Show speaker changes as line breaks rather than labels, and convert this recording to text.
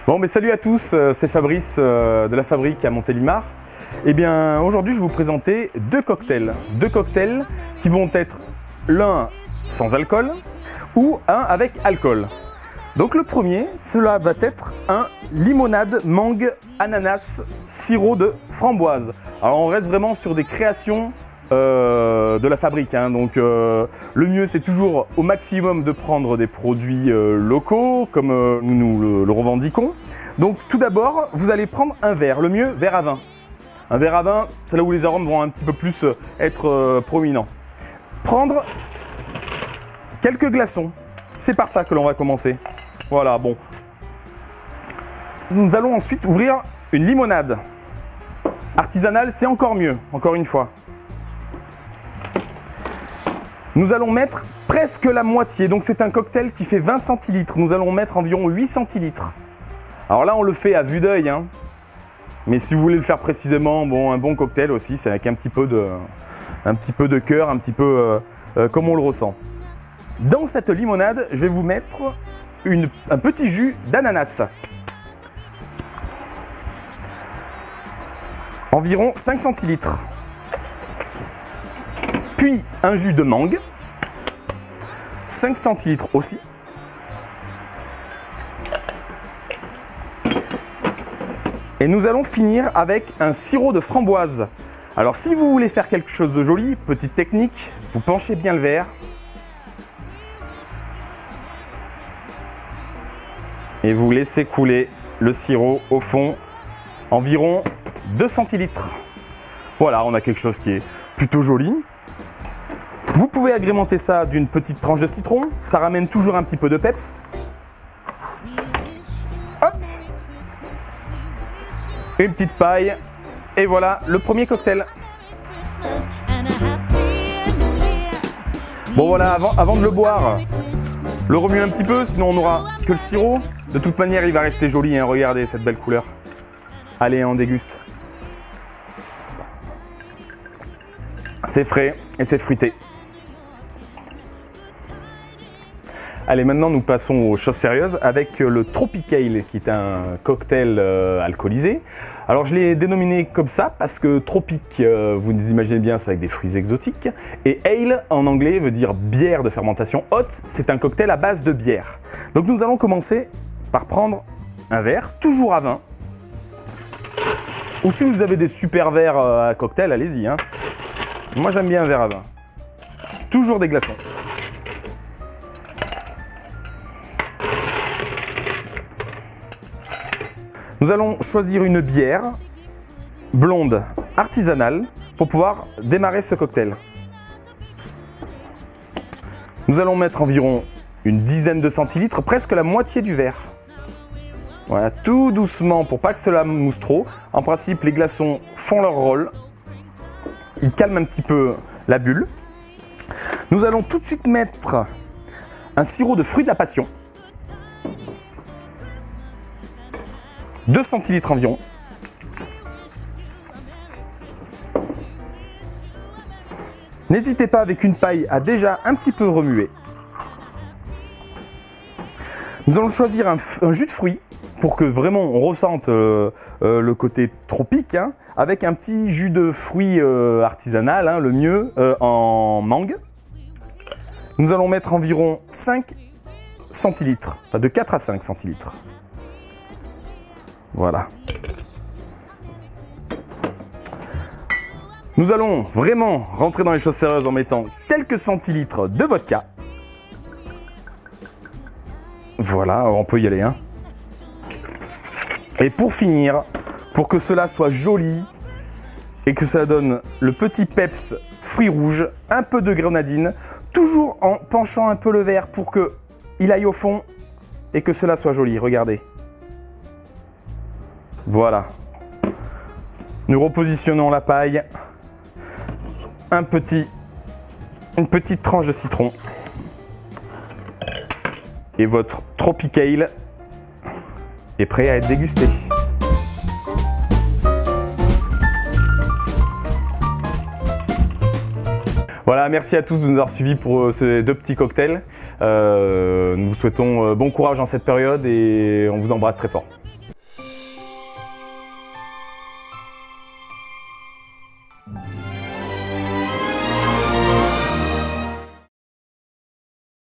Bon, mais salut à tous, c'est Fabrice de la Fabrique à Montélimar. Eh bien, aujourd'hui, je vais vous présenter deux cocktails. Deux cocktails qui vont être l'un sans alcool ou un avec alcool. Donc le premier, cela va être un limonade mangue ananas sirop de framboise. Alors on reste vraiment sur des créations de la Fabrique, hein. Donc le mieux c'est toujours au maximum de prendre des produits locaux comme nous le revendiquons. Donc tout d'abord vous allez prendre un verre, le mieux verre à vin. Un verre à vin, c'est là où les arômes vont un petit peu plus être prominents. Prendre quelques glaçons, c'est par ça que l'on va commencer. Voilà, bon. Nous allons ensuite ouvrir une limonade. Artisanale, c'est encore mieux, encore une fois. Nous allons mettre presque la moitié, donc c'est un cocktail qui fait 20 centilitres. Nous allons mettre environ 8 centilitres. Alors là, on le fait à vue d'œil, hein. Mais si vous voulez le faire précisément, bon, un bon cocktail aussi, c'est avec un petit peu de cœur, un petit peu comme on le ressent. Dans cette limonade, je vais vous mettre un petit jus d'ananas. Environ 5 centilitres. Puis un jus de mangue, 5 centilitres aussi. Et nous allons finir avec un sirop de framboise. Alors si vous voulez faire quelque chose de joli, petite technique, vous penchez bien le verre. Et vous laissez couler le sirop au fond, environ 2 centilitres. Voilà, on a quelque chose qui est plutôt joli. Vous pouvez agrémenter ça d'une petite tranche de citron, ça ramène toujours un petit peu de peps. Hop! Une petite paille, et voilà le premier cocktail. Bon voilà, avant de le boire, le remuer un petit peu, sinon on n'aura que le sirop. De toute manière, il va rester joli, hein, regardez cette belle couleur. Allez, on déguste. C'est frais et c'est fruité. Allez, maintenant nous passons aux choses sérieuses avec le Tropicale, qui est un cocktail alcoolisé. Alors je l'ai dénominé comme ça parce que tropique, vous imaginez bien, c'est avec des fruits exotiques. Et ale en anglais veut dire bière de fermentation haute, c'est un cocktail à base de bière. Donc nous allons commencer par prendre un verre, toujours à vin. Ou si vous avez des super verres à cocktail, allez-y, hein. Moi j'aime bien un verre à vin. Toujours des glaçons. Nous allons choisir une bière blonde artisanale pour pouvoir démarrer ce cocktail. Nous allons mettre environ une dizaine de centilitres, presque la moitié du verre. Voilà, tout doucement pour pas que cela mousse trop. En principe, les glaçons font leur rôle. Ils calment un petit peu la bulle. Nous allons tout de suite mettre un sirop de fruits de la passion. 2 centilitres environ. N'hésitez pas avec une paille à déjà un petit peu remuer. Nous allons choisir un jus de fruits pour que vraiment on ressente le côté tropique, hein, avec un petit jus de fruits artisanal, hein, le mieux en mangue. Nous allons mettre environ 5 centilitres, enfin de 4 à 5 centilitres. Voilà. Nous allons vraiment rentrer dans les choses sérieuses en mettant quelques centilitres de vodka. Voilà, on peut y aller, hein. Et pour finir, pour que cela soit joli et que ça donne le petit peps fruits rouges, un peu de grenadine, toujours en penchant un peu le verre pour qu'il aille au fond et que cela soit joli, regardez. Voilà. Nous repositionnons la paille, une petite tranche de citron et votre Tropicale est prêt à être dégusté. Voilà, merci à tous de nous avoir suivis pour ces deux petits cocktails. Nous vous souhaitons bon courage dans cette période et on vous embrasse très fort.